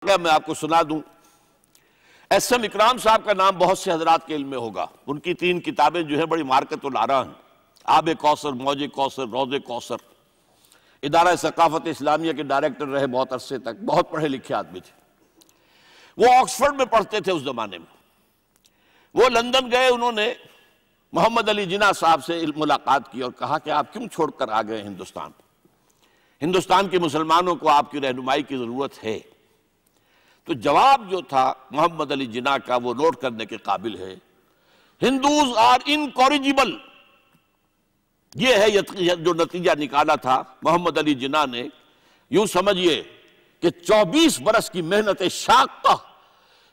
واقعہ میں آپ کو سنا دوں۔ ایس ایم اکرام صاحب کا نام بہت سے حضرات کے علم میں ہوگا، ان کی 3 کتابیں جو ہیں بڑی مارکت الآراء ہیں، آب کوثر، موج کوثر، روض کوثر۔ ادارہ ثقافت اسلامیہ کے ڈائریکٹر رہے بہت عرصے تک، بہت پڑھے لکھے آدمی تھے۔ وہ آکسفورڈ میں پڑھتے تھے اس زمانے میں۔ وہ لندن گئے، انہوں نے محمد علی جناح صاحب سے ملاقات کی اور کہا کہ آپ کیوں چھوڑ کر آ گئے ہندوستان؟ ہندوستان کے مسلمانوں کو آپ کی رہنمائی کی ضرورت ہے۔ تو جواب جو تھا محمد علی جناح کا وہ نوٹ کرنے کے قابل ہے۔ ہندوز آر انکوریجیبل، یہ ہے جو نتیجہ نکالا تھا محمد علی جناح نے۔ یوں سمجھئے کہ 24 برس کی محنت شاقہ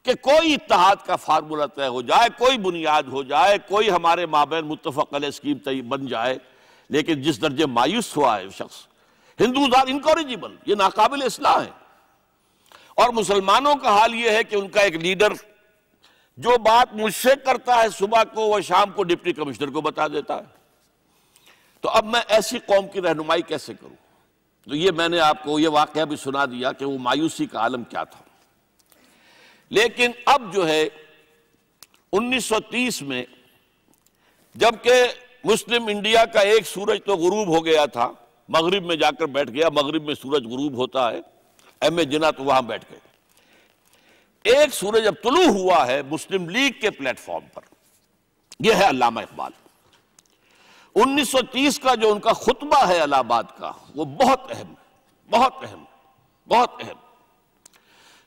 کہ کوئی اتحاد کا فارمولہ طے ہو جائے، کوئی بنیاد ہو جائے، کوئی ہمارے مابین متفق علیہ اسکیم بن جائے، لیکن جس درجے مایوس ہوا ہے شخص، ہندوز آر انکوریجیبل، یہ ناقابل اصلاح ہے۔ اور مسلمانوں کا حال یہ ہے کہ ان کا ایک لیڈر جو بات مجھ سے کرتا ہے صبح کو وہ شام کو ڈپٹی کمشنر کو بتا دیتا ہے۔ تو اب میں ایسی قوم کی رہنمائی کیسے کروں؟ تو یہ میں نے آپ کو یہ واقعہ بھی سنا دیا کہ وہ مایوسی کا عالم کیا تھا۔ لیکن اب جو ہے 1930 میں جبکہ مسلم انڈیا کا ایک سورج تو غروب ہو گیا تھا، مغرب میں جا کر بیٹھ گیا، مغرب میں سورج غروب ہوتا ہے، ایم اے جناح تو وہاں بیٹھ گئے۔ ایک سورج اب طلوع ہوا ہے مسلم لیگ کے پلیٹ فارم پر، یہ ہے علامہ اقبال۔ 1930 کا جو ان کا خطبہ ہے الہ آباد کا، وہ بہت اہم ہے، بہت اہم، بہت اہم۔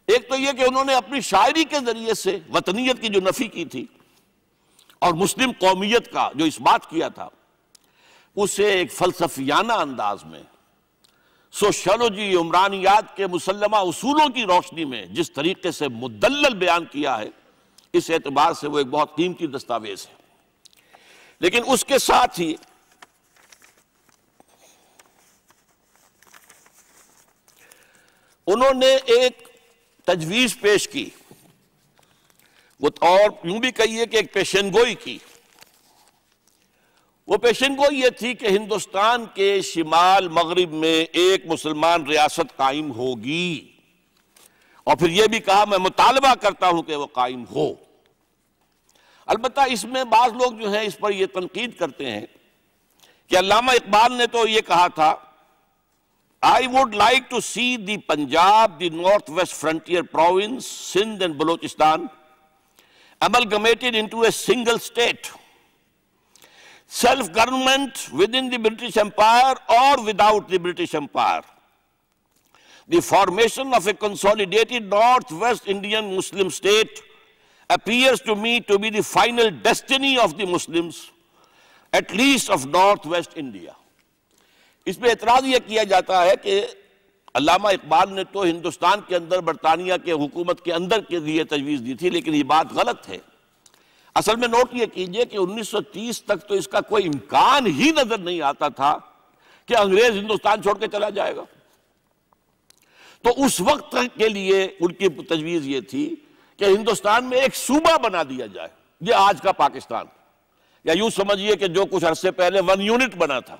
ایک تو یہ کہ انہوں نے اپنی شاعری کے ذریعے سے وطنیت کی جو نفی کی تھی اور مسلم قومیت کا جو اس بات کیا تھا، اسے ایک فلسفیانہ انداز میں سوشیولوجی، عمرانیات کے مسلمہ اصولوں کی روشنی میں جس طریقے سے مدلل بیان کیا ہے، اس اعتبار سے وہ ایک بہت قیمتی دستاویز ہے۔ لیکن اس کے ساتھ ہی انہوں نے ایک تجویز پیش کی، اور یوں بھی کہیے کہ ایک پیشن گوئی کی۔ وہ پیشن گوئی یہ تھی کہ ہندوستان کے شمال مغرب میں ایک مسلمان ریاست قائم ہوگی، اور پھر یہ بھی کہا میں مطالبہ کرتا ہوں کہ وہ قائم ہو۔ البتہ اس میں بعض لوگ جو ہیں اس پر یہ تنقید کرتے ہیں کہ علامہ اقبال نے تو یہ کہا تھا I would like to see the Punjab, the northwest frontier province, Sindh and Balochistan amalgamated into a single state. Self-government within the British Empire or without the British Empire. The formation of a consolidated northwest Indian Muslim state appears to me to be the final destiny of the Muslims, at least of northwest India. اس پہ اعتراض یہ کیا جاتا ہے کہ علامہ اقبال نے تو ہندوستان کے اندر برطانیہ کے حکومت کے اندر کے لیے تجویز دی تھی، لیکن یہ بات غلط ہے۔ اصل میں نوٹ یہ کیجئے کہ 1930 تک تو اس کا کوئی امکان ہی نظر نہیں آتا تھا کہ انگریز ہندوستان چھوڑ کے چلا جائے گا۔ تو اس وقت کے لیے ان کی تجویز یہ تھی کہ ہندوستان میں ایک صوبہ بنا دیا جائے، یہ آج کا پاکستان، یا یوں سمجھیے کہ جو کچھ عرصے پہلے 1 یونٹ بنا تھا،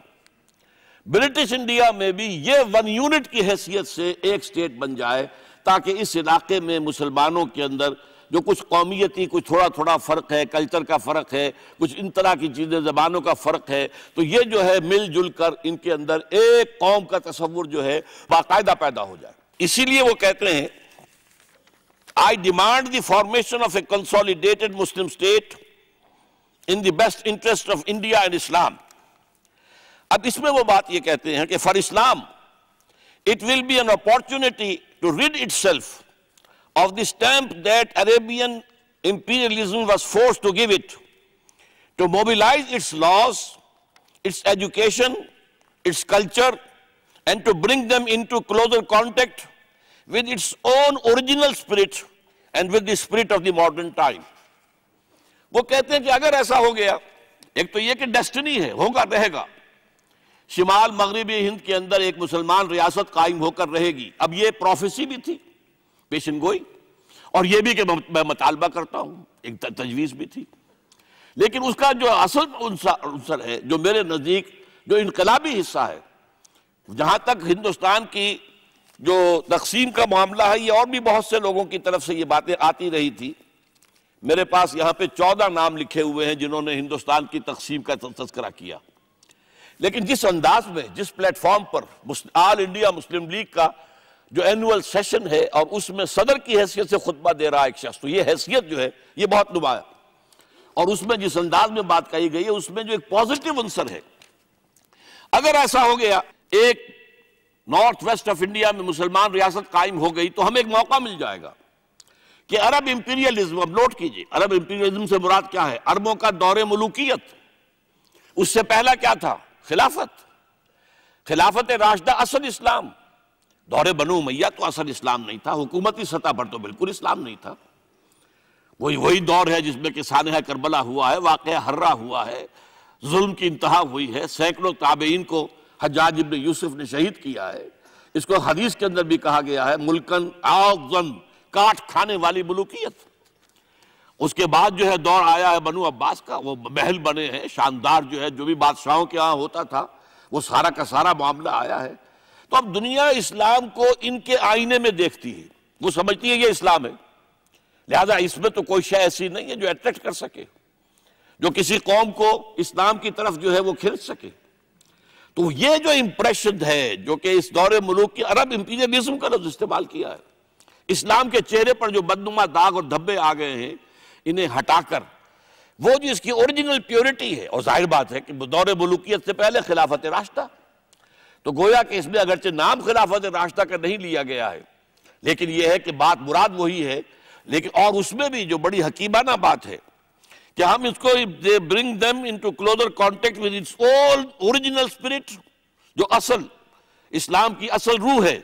برٹش انڈیا میں بھی یہ 1 یونٹ کی حیثیت سے ایک سٹیٹ بن جائے، تاکہ اس علاقے میں مسلمانوں کے اندر جو کچھ قومیتی کچھ تھوڑا تھوڑا فرق ہے، کلچر کا فرق ہے، کچھ ان طرح کی چیزیں، زبانوں کا فرق ہے، تو یہ جو ہے مل جل کر ان کے اندر ایک قوم کا تصور جو ہے باقاعدہ پیدا ہو جائے۔ اسی لیے وہ کہتے ہیں I demand the formation of a consolidated Muslim state in the best interest of India and Islam. اب اس میں وہ بات یہ کہتے ہیں کہ for Islam, it will be an opportunity to rid itself of the stamp that Arabian imperialism was forced to give it, to mobilize its laws, its education, its culture, and to bring them into closer contact with its own original spirit and with the spirit of the modern time. وہ کہتے ہیں کہ اگر ایسا ہو گیا، ایک تو یہ کہ ڈیسٹنی ہے، ہوگا، رہے گا، شمال مغربی ہند کے اندر ایک مسلمان ریاست قائم ہو کر رہے گی۔ اب یہ پروفیسی بھی تھی، پیشن گوئی، اور یہ بھی کہ میں مطالبہ کرتا ہوں، ایک تجویز بھی تھی۔ لیکن اس کا جو اصل عنصر ہے، جو میرے نزدیک جو انقلابی حصہ ہے، جہاں تک ہندوستان کی جو تقسیم کا معاملہ ہے، یہ اور بھی بہت سے لوگوں کی طرف سے یہ باتیں آتی رہی تھی. میرے پاس یہاں پہ 14 نام لکھے ہوئے ہیں جنہوں نے ہندوستان کی تقسیم کا تذکرہ کیا. لیکن جس انداز میں، جس پلیٹ فارم پر آل انڈیا مسلم لیگ کا جو اینول سیشن ہے اور اس میں صدر کی حیثیت سے خطبہ دے رہا ایک شخص، تو یہ حیثیت جو ہے یہ بہت نمایاں، اور اس میں جس انداز میں بات کہی گئی ہے اس میں جو ایک پازیٹیو عنصر ہے. اگر ایسا ہو گیا ایک نارتھ ویسٹ آف انڈیا میں مسلمان ریاست قائم ہو گئی تو ہمیں ایک موقع مل جائے گا کہ عرب امپیریلزم، اب نوٹ کیجئے عرب امپیریلزم سے مراد کیا ہے؟ عربوں کا دور ملوکیت. اس سے پہلا کیا تھا؟ خلافت راشدہ اصل اسلام. دور بنو امیہ تو اصل اسلام نہیں تھا، حکومتی سطح پر تو بالکل اسلام نہیں تھا. وہی دور ہے جس میں کہ سانحہ کربلا ہوا ہے، واقعہ حرہ ہوا ہے، ظلم کی انتہا ہوئی ہے، سینکڑوں تابعین کو حجاج ابن یوسف نے شہید کیا ہے. اس کو حدیث کے اندر بھی کہا گیا ہے ملکن اعظم، کاٹ کھانے والی ملوکیت. اس کے بعد جو ہے دور آیا ہے بنو عباس کا، وہ محل بنے ہیں شاندار، جو ہے جو بھی بادشاہوں کے ہاں ہوتا تھا وہ سارا کا سارا معاملہ آیا ہے. تو اب دنیا اسلام کو ان کے آئینے میں دیکھتی ہے، وہ سمجھتی ہے یہ اسلام ہے، لہذا اس میں تو کوئی شے ایسی نہیں ہے جو اٹریکٹ کر سکے، جو کسی قوم کو اسلام کی طرف جو ہے وہ کھینچ سکے. تو یہ جو امپریشن ہے جو کہ اس دور ملوک کی عرب امپیریلزم کا لفظ استعمال کیا ہے، اسلام کے چہرے پر جو بدنما داغ اور دھبے آ گئے ہیں انہیں ہٹا کر وہ جو اس کی اوریجنل پیورٹی ہے، اور ظاہر بات ہے کہ دور ملوکیت سے پہلے خلافت راشدہ، تو گویا کہ اس میں اگرچہ نام خلافت راشدہ کا نہیں لیا گیا ہے لیکن یہ ہے کہ بات مراد وہی ہے. لیکن اور اس میں بھی جو بڑی حکیمانہ بات ہے کہ ہم اس کو bring them into closer contact with its old original spirit، جو اصل اسلام کی اصل روح ہے،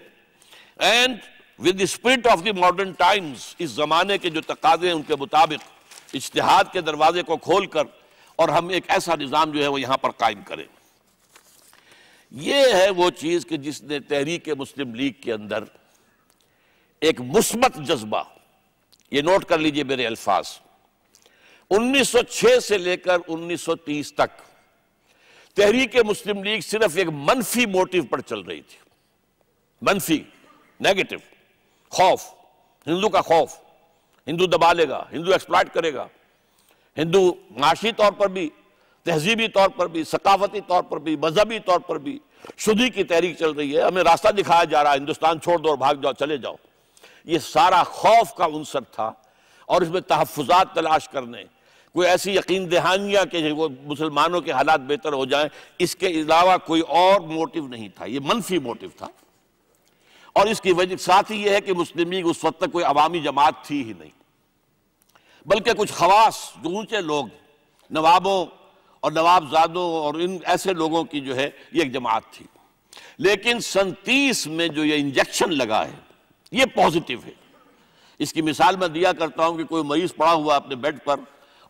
and with the spirit of the modern times، اس زمانے کے جو تقاضے ہیں ان کے مطابق اجتہاد کے دروازے کو کھول کر اور ہم ایک ایسا نظام جو ہے وہ یہاں پر قائم کریں. یہ ہے وہ چیز کہ جس نے تحریک مسلم لیگ کے اندر ایک مثبت جذبہ، یہ نوٹ کر لیجئے میرے الفاظ، 1906 سے لے کر 1930 تک تحریک مسلم لیگ صرف ایک منفی موٹیو پر چل رہی تھی. منفی، نیگیٹو، خوف، ہندو کا خوف، ہندو دبا لے گا، ہندو ایکسپلائٹ کرے گا، ہندو معاشی طور پر بھی، تہذیبی طور پر بھی، ثقافتی طور پر بھی، مذہبی طور پر بھی شدی کی تحریک چل رہی ہے، ہمیں راستہ دکھایا جا رہا ہے ہندوستان چھوڑ دو اور بھاگ جاؤ، چلے جاؤ. یہ سارا خوف کا عنصر تھا اور اس میں تحفظات تلاش کرنے، کوئی ایسی یقین دہانیاں کہ وہ مسلمانوں کے حالات بہتر ہو جائیں، اس کے علاوہ کوئی اور موٹیو نہیں تھا. یہ منفی موٹیو تھا، اور اس کی وجہ ساتھ ہی یہ ہے کہ مسلم لیگ اس وقت تک کوئی عوامی جماعت تھی ہی نہیں، بلکہ کچھ خواص جو اونچے لوگ، نوابوں اور نوابزادوں اور ان ایسے لوگوں کی جو ہے یہ ایک جماعت تھی. لیکن 37 میں جو یہ انجیکشن لگا ہے یہ پازیٹیو ہے. اس کی مثال میں دیا کرتا ہوں کہ کوئی مریض پڑا ہوا اپنے بیڈ پر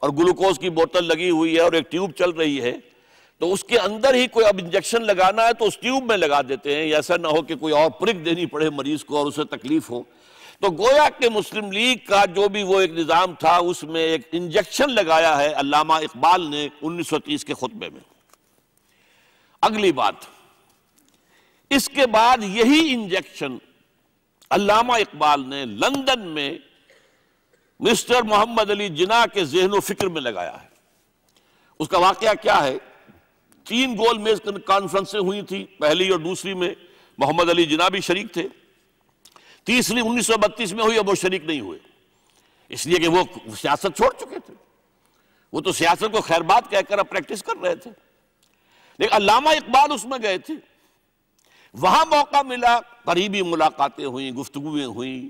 اور گلوکوز کی بوتل لگی ہوئی ہے اور ایک ٹیوب چل رہی ہے، تو اس کے اندر ہی کوئی اب انجیکشن لگانا ہے تو اس ٹیوب میں لگا دیتے ہیں، ایسا نہ ہو کہ کوئی اور پرک دینی پڑے مریض کو اور اسے تکلیف ہو. تو گویا کہ مسلم لیگ کا جو بھی وہ ایک نظام تھا اس میں ایک انجیکشن لگایا ہے علامہ اقبال نے 1930 کے خطبے میں. اگلی بات، اس کے بعد یہی انجیکشن علامہ اقبال نے لندن میں مسٹر محمد علی جناح کے ذہن و فکر میں لگایا ہے. اس کا واقعہ کیا ہے؟ 3 گول میز کانفرنسیں ہوئی تھی، پہلی اور دوسری میں محمد علی جناح بھی شریک تھے، تیسری 1932 میں ہوئی اور وہ شریک نہیں ہوئے، اس لیے کہ وہ سیاست چھوڑ چکے تھے، وہ تو سیاست کو خیر بات کہہ کر اب پریکٹس کر رہے تھے. لیکن علامہ اقبال اس میں گئے تھے، وہاں موقع ملا، قریبی ملاقاتیں ہوئیں، گفتگویں ہوئیں،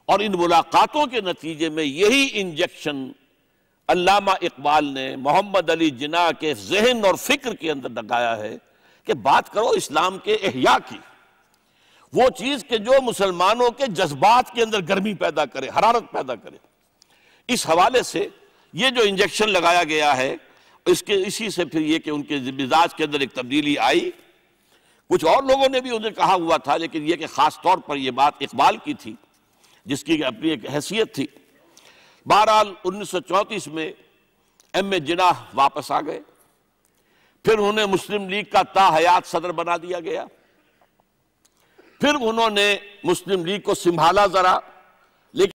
اور ان ملاقاتوں کے نتیجے میں یہی انجیکشن علامہ اقبال نے محمد علی جناح کے ذہن اور فکر کے اندر لگایا ہے کہ بات کرو اسلام کے احیاء کی، وہ چیز کہ جو مسلمانوں کے جذبات کے اندر گرمی پیدا کرے، حرارت پیدا کرے. اس حوالے سے یہ جو انجیکشن لگایا گیا ہے اسی سے پھر یہ کہ ان کے مزاج کے اندر ایک تبدیلی آئی. کچھ اور لوگوں نے بھی انہیں کہا ہوا تھا، لیکن یہ کہ خاص طور پر یہ بات اقبال کی تھی جس کی اپنی ایک حیثیت تھی. بہرحال 1934 میں ایم اے جناح واپس آ گئے، پھر انہیں مسلم لیگ کا تا حیات صدر بنا دیا گیا. پھر انہوں نے مسلم لیگ کو سنبھالا ذرا،